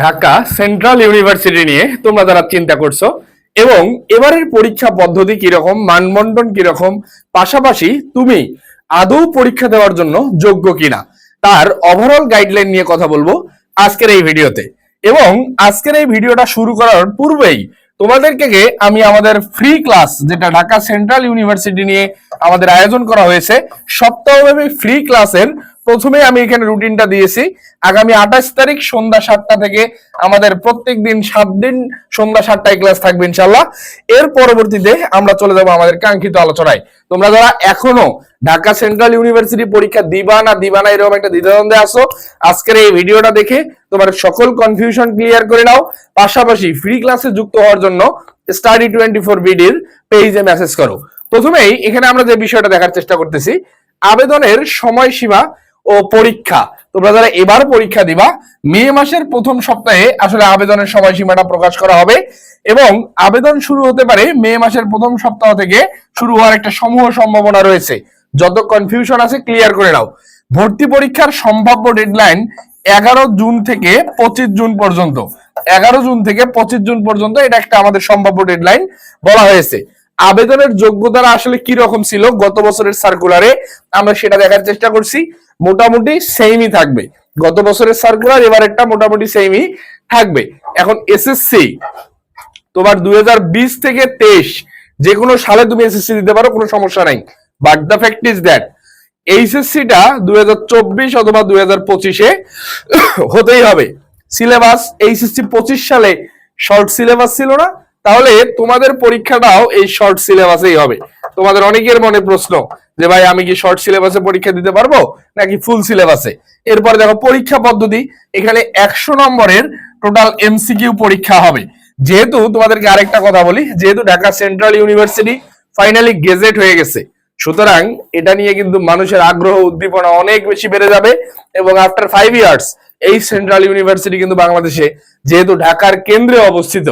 Dhaka central university নিয়ে তোমরা যারা চিন্তা করছো এবং এবারের পরীক্ষা পদ্ধতি কিরকম, মানবন্টন কিরকম, পাশাপাশি তুমি আদৌ পরীক্ষা দেওয়ার জন্য যোগ্য কিনা তার ওভারঅল গাইডলাইন নিয়ে কথা বলবো আজকের এই ভিডিওতে। এবং আজকের এই ভিডিওটা শুরু করার পূর্বেই তোমাদেরকে আমি আমাদের ফ্রি ক্লাস, যেটা ঢাকা সেন্ট্রাল ইউনিভার্সিটি নিয়ে আমাদের আয়োজন করা হয়েছে, সপ্তাহব্যাপী ফ্রি ক্লাসের প্রথমে আমি এখানে রুটিনটা দিয়েছি। আগামী 28 তারিখ সন্ধ্যা 7টা থেকে আমাদের প্রত্যেক দিন 7 দিন সন্ধ্যা 7টায় ক্লাস থাকবে ইনশাআল্লাহ। এর পরবর্তীতে আমরা চলে যাব আমাদের কাঙ্ক্ষিত আলোচনায়। তোমরা যারা এখনো ঢাকা সেন্ট্রাল ইউনিভার্সিটি পরীক্ষা দিবা না এরকম একটা দ্বিধাদ্বন্দ্বে আছো, আজকের এই ভিডিওটা দেখে তোমার সকল কনফিউশন ক্লিয়ার করে নাও। পাশাপাশি ফ্রি ক্লাসে যুক্ত হওয়ার জন্য স্টাডি 24 বিডির পেজে মেসেজ করো। প্রথমেই এখানে আমরা যে বিষয়টা দেখার চেষ্টা করতেছি, আবেদনের সময়সীমা ও পরীক্ষা। তোমরা যারা এবার পরীক্ষা দিবা, মে মাসের প্রথম সপ্তাহে আসলে আবেদনের সময়সীমাটা প্রকাশ করা হবে এবং আবেদন শুরু হতে পারে মে মাসের প্রথম সপ্তাহ থেকে শুরু হওয়ার একটা সমূহ সম্ভাবনা রয়েছে। যত কনফিউশন আছে ক্লিয়ার করে নাও। ভর্তি পরীক্ষার সম্ভাব্য ডেডলাইন 11 জুন থেকে 25 জুন পর্যন্ত। 11 জুন থেকে 25 জুন পর্যন্ত এটা একটা আমাদের সম্ভাব্য ডেডলাইন বলা হয়েছে। আবেদনের যোগ্যতা আসলে কি রকম ছিল গত বছরের সার্কুলারে আমরা সেটা দেখার চেষ্টা করছি। মোটামুটি সেমই থাকবে, গত বছরের সার্কুলার এবারেরটা মোটামুটি সেমই থাকবে। এখন এসএসসি তোমার 2020 থেকে 23 যে কোনো সালে তুমি এসএসসি দিতে পারো, কোনো সমস্যা নাই। But the fact is that এইচএসসিটা 2024 অথবা 2025-এ হতেই হবে। সিলেবাস এইচএসসি 25 সালে শর্ট সিলেবাস ছিল না, তাহলে তোমাদের পরীক্ষাটাও এই শর্ট সিলেবাসেই হবে। তোমাদের অনেকের মনে প্রশ্ন যে ভাই আমি কি শর্ট সিলেবাসে পরীক্ষা দিতে পারবো নাকি ফুল সিলেবাসে? এরপর দেখো পরীক্ষা পদ্ধতি, এখানে 100 নম্বরের টোটাল এমসিকিউ পরীক্ষা হবে। যেহেতু তোমাদেরকে আরেকটা কথা বলি, যেহেতু Dhaka central university finally gazette হয়ে গেছে, সুতরাং এটা নিয়ে কিন্তু মানুষের আগ্রহ উদ্দীপনা অনেক বেশি বেড়ে যাবে। এবং আফটার 5 ইয়ার্স এই সেন্ট্রাল ইউনিভার্সিটি কিন্তু বাংলাদেশে, যেহেতু ঢাকার কেন্দ্রে অবস্থিত,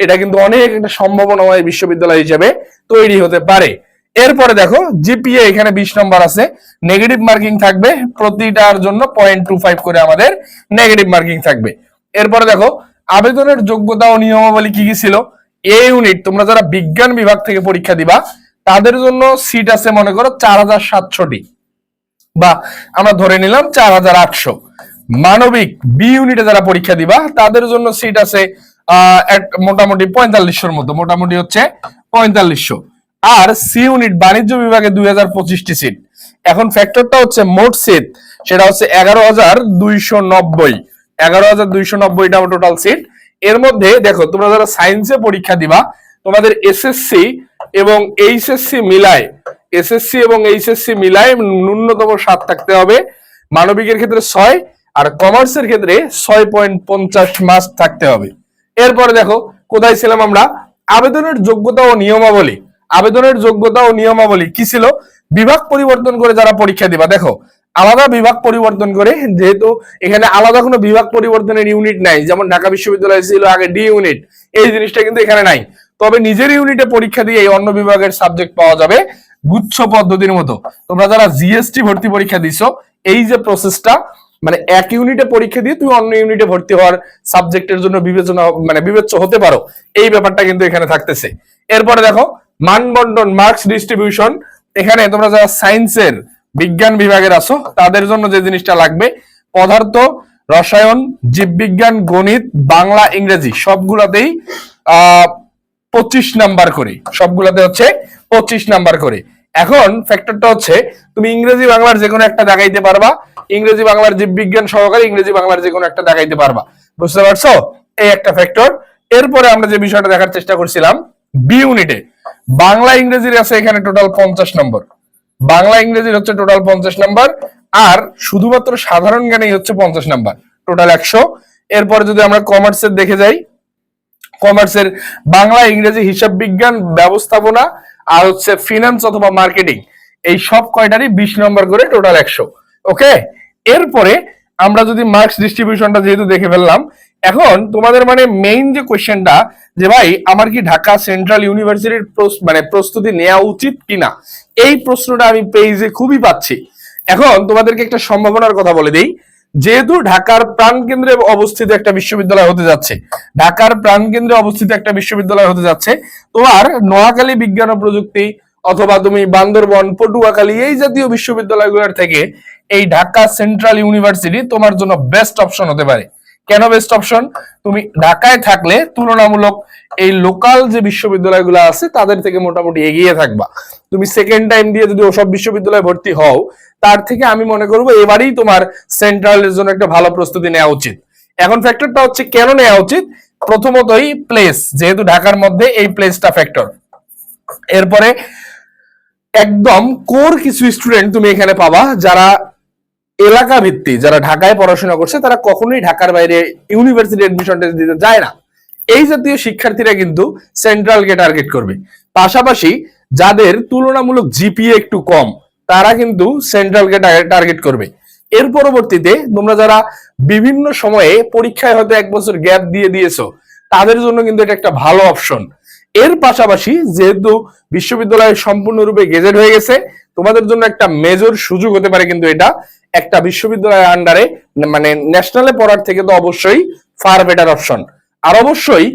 এটা কিন্তু অনেক একটা সম্ভাবনাময় বিশ্ববিদ্যালয় হিসেবে তৈরি হতে পারে। এরপরে দেখো জিপিএ এখানে 20 নম্বর আছে, নেগেটিভ মার্কিং থাকবে প্রতিটার জন্য 0.25 করে আমাদের নেগেটিভ মার্কিং থাকবে। এরপরে দেখো আবেদনের যোগ্যতা ও নিয়মাবলী কি কি ছিল। এ ইউনিট তোমরা যারা বিজ্ঞান বিভাগ থেকে পরীক্ষা দিবা তাদের জন্য সিট আছে মনে করো 4700টি, বা আমরা ধরে নিলাম 4800। মানবিক বি ইউনিটে যারা পরীক্ষা দিবা তাদের জন্য সিট আছে মোটামুটি 4500-র মতো, মোটামুটি হচ্ছে 4500। আর সি ইউনিট বাণিজ্য বিভাগে 2025টি সিট। এখন ফ্যাক্টরটা হচ্ছে মোট সিট, সেটা হচ্ছে 11290। 11290টা টোটাল সিট। এর মধ্যে দেখো তোমরা যারা সায়েন্সে পরীক্ষা দিবা তোমাদের এসএসসি এবং এইচএসসি মিলায়, এসএসসি এবং এইচএসসি মিলায় ন্যূনতম 7 থাকতে হবে। মানবিকের ক্ষেত্রে 6 আর কমার্সের ক্ষেত্রে 6.50 মার্কস থাকতে হবে। এরপরে দেখো কোথায় ছিলাম আমরা, আবেদনের যোগ্যতা ও নিয়মাবলী। আবেদনের যোগ্যতা ও নিয়মাবলী কি ছিল? বিভাগ পরিবর্তন করে যারা পরীক্ষা দিবা, দেখো আলাদা বিভাগ পরিবর্তন করে, যেহেতু এখানে আলাদা কোনো বিভাগ পরিবর্তনের ইউনিট নাই, যেমন ঢাকা বিশ্ববিদ্যালয় ছিল আগে ডি ইউনিট, এই জিনিসটা কিন্তু এখানে নাই। তবে নিজের ইউনিটে পরীক্ষা দিয়ে এই অন্য বিভাগের সাবজেক্ট পাওয়া যাবে গুচ্ছ পদ্ধতির মতো। তোমরা যারা জিএসটি ভর্তি পরীক্ষা দিছো, এই যে প্রসেসটা, মানে এক ইউনিটে পরীক্ষা দিয়ে তুমি অন্য ইউনিটে ভর্তি হওয়ার সাবজেক্টের জন্য বিবেচ্য হতে পারো, এই ব্যাপারটা কিন্তু এখানে থাকতেছে। এরপরে দেখো মানবন্টন, মার্কস ডিস্ট্রিবিউশন। এখানে তোমরা যারা সায়েন্সের বিজ্ঞান বিভাগের আছো তাদের জন্য যে জিনিসটা লাগবে, পদার্থ, রসায়ন, জীববিজ্ঞান, গণিত, বাংলা, ইংরেজি সবগুলাতেই 25 নাম্বার করে, সবগুলাতে হচ্ছে 25 নাম্বার করে। এখন ফ্যাক্টরটা হচ্ছে তুমি ইংরেজি বাংলার যে কোনো একটা দেখাইতে পারবা, ইংরেজি বাংলার জীববিজ্ঞান সহকারে ইংরেজি বাংলার যে কোনো একটা দেখাইতে পারবা, বুঝতে পারছো? এই একটা ফ্যাক্টর। এরপরে আমরা যে বিষয়টা দেখার চেষ্টা করছিলাম, বি ইউনিটে বাংলা ইংরেজির আছে এখানে টোটাল 50 নম্বর। বাংলা ইংরেজির হচ্ছে টোটাল 50 নাম্বার, আর শুধুমাত্র সাধারণ জ্ঞানেই হচ্ছে 50 নাম্বার, টোটাল 100। এরপরে যদি আমরা কমার্সের দেখে যাই, কমার্সের বাংলা, ইংরেজি, হিসাব বিজ্ঞান, ব্যবস্থাপনা আর হচ্ছে ফিনান্স অথবা মার্কেটিং, এই সব কয়টারই 20 নম্বর করে, টোটাল 100। ওকে, এরপরে আমরা যদি মার্কস ডিস্ট্রিবিউশনটা যেহেতু দেখে ফেললাম, এখন তোমাদের মানে মেইন যে কোয়েশ্চেনটা যে ভাই আমার কি ঢাকা সেন্ট্রাল ইউনিভার্সিটির প্রস্তুতি নেওয়া উচিত কিনা, এই প্রশ্নটা আমি পেজে খুবই পাচ্ছি। এখন তোমাদেরকে একটা সম্ভাবনার কথা বলে দিই, যেহেতু ঢাকার প্রাণকেন্দ্রে অবস্থিত একটা বিশ্ববিদ্যালয় হতে যাচ্ছে, ঢাকার প্রাণকেন্দ্রে অবস্থিত একটা বিশ্ববিদ্যালয় হতে যাচ্ছে, তোমার নোয়াখালী বিজ্ঞান ও প্রযুক্তি অথবা তুমি বান্দরবন, পটুয়াখালী এই জাতীয় বিশ্ববিদ্যালয়গুলোর থেকে এই ঢাকা সেন্ট্রাল ইউনিভার্সিটি তোমার জন্য বেস্ট অপশন হতে পারে। কেন বেস্ট অপশন? তুমি ঢাকায় থাকলে তুলনামূলক এই লোকাল যে বিশ্ববিদ্যালয়গুলো আছে তাদের থেকে মোটামুটি এগিয়ে থাকবা। তুমি সেকেন্ড টাইম দিয়ে যদি ওসব বিশ্ববিদ্যালয়ে ভর্তি হও, তার থেকে আমি মনে করবো এবারেই তোমার সেন্ট্রালের জন্য একটা ভালো প্রস্তুতি নেওয়া উচিত। এখন ফ্যাক্টরটা হচ্ছে কেন নেওয়া উচিত? প্রথমতই প্লেস, যেহেতু ঢাকার মধ্যে এই প্লেসটা ফ্যাক্টর। এরপরে একদম কোর কিছু স্টুডেন্ট তুমি এখানে পাবা যারা এলাকা ভিত্তিক, যারা ঢাকায় পড়াশোনা করছে তারা কখনোই ঢাকার বাইরে ইউনিভার্সিটি অ্যাডমিশন দিতে যায় না। এই জাতীয় শিক্ষার্থীরা কিন্তু সেন্ট্রালকে টার্গেট করবে। পাশাপাশি যাদের তুলনামূলক জিপিএ একটু কম তারা কিন্তু সেন্ট্রালকে টার্গেট করবে। এর পরবর্তীতে তোমরা যারা বিভিন্ন সময়ে পরীক্ষায় হয়তো 1 বছর গ্যাপ দিয়ে দিয়েছো তাদের জন্য কিন্তু এটা একটা ভালো অপশন। এর পাশাপাশি যেহেতু বিশ্ববিদ্যালয় সম্পূর্ণরূপে গেজেট হয়ে গেছে, তোমাদের জন্য একটা মেজর সুযোগ হতে পারে কিন্তু এটা একটা বিশ্ববিদ্যালয়ের আন্ডারে, মানে ন্যাশনালে পড়ার থেকে তো অবশ্যই ফার বেটার অপশন। আর অবশ্যই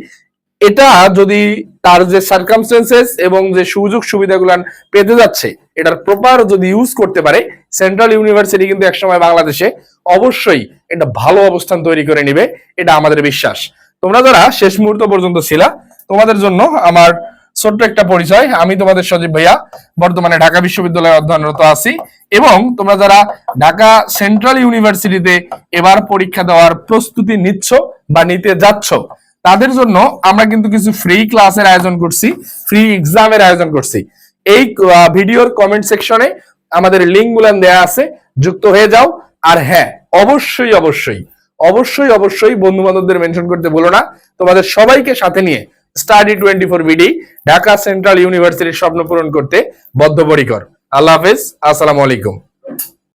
এটা যদি তার যে সার্কামস্টেন্সেস এবং যে সুযোগ সুবিধাগুলো পেতে যাচ্ছে এটার প্রপার যদি ইউজ করতে পারে, সেন্ট্রাল ইউনিভার্সিটি কিন্তু একসময় বাংলাদেশে অবশ্যই এটা ভালো অবস্থান তৈরি করে নিবে, এটা আমাদের বিশ্বাস। তোমরা যারা শেষ মুহূর্ত পর্যন্ত ছিলা, তোমাদের জন্য আমার ছোট্ট একটা পরিচয়। আমি তোমাদের সজীব ভাইয়া, বর্তমানে ঢাকা বিশ্ববিদ্যালয়ে অধ্যয়নরত আছি। এবং তোমরা যারা ঢাকা সেন্ট্রাল ইউনিভার্সিটিতে এবার পরীক্ষা দেওয়ার প্রস্তুতি নিচ্ছ বা নিতে যাচ্ছ, তাদের জন্য আমরা কিন্তু কিছু ফ্রি ক্লাসের আয়োজন করছি, ফ্রি এক্সামের আয়োজন করছি। এই ভিডিওর কমেন্ট সেকশনে আমাদের লিঙ্ক গুলো দেওয়া আছে, যুক্ত হয়ে যাও। আর হ্যাঁ, অবশ্যই অবশ্যই অবশ্যই অবশ্যই বন্ধু বান্ধবদের মেনশন করতে ভুলো না। তোমাদের সবাইকে সাথে নিয়ে স্টাডি 24 বিডি ঢাকা সেন্ট্রাল ইউনিভার্সিটির স্বপ্ন পূরণ করতে বদ্ধপরিকর। আল্লাহ হাফেজ, আসসালামু আলাইকুম।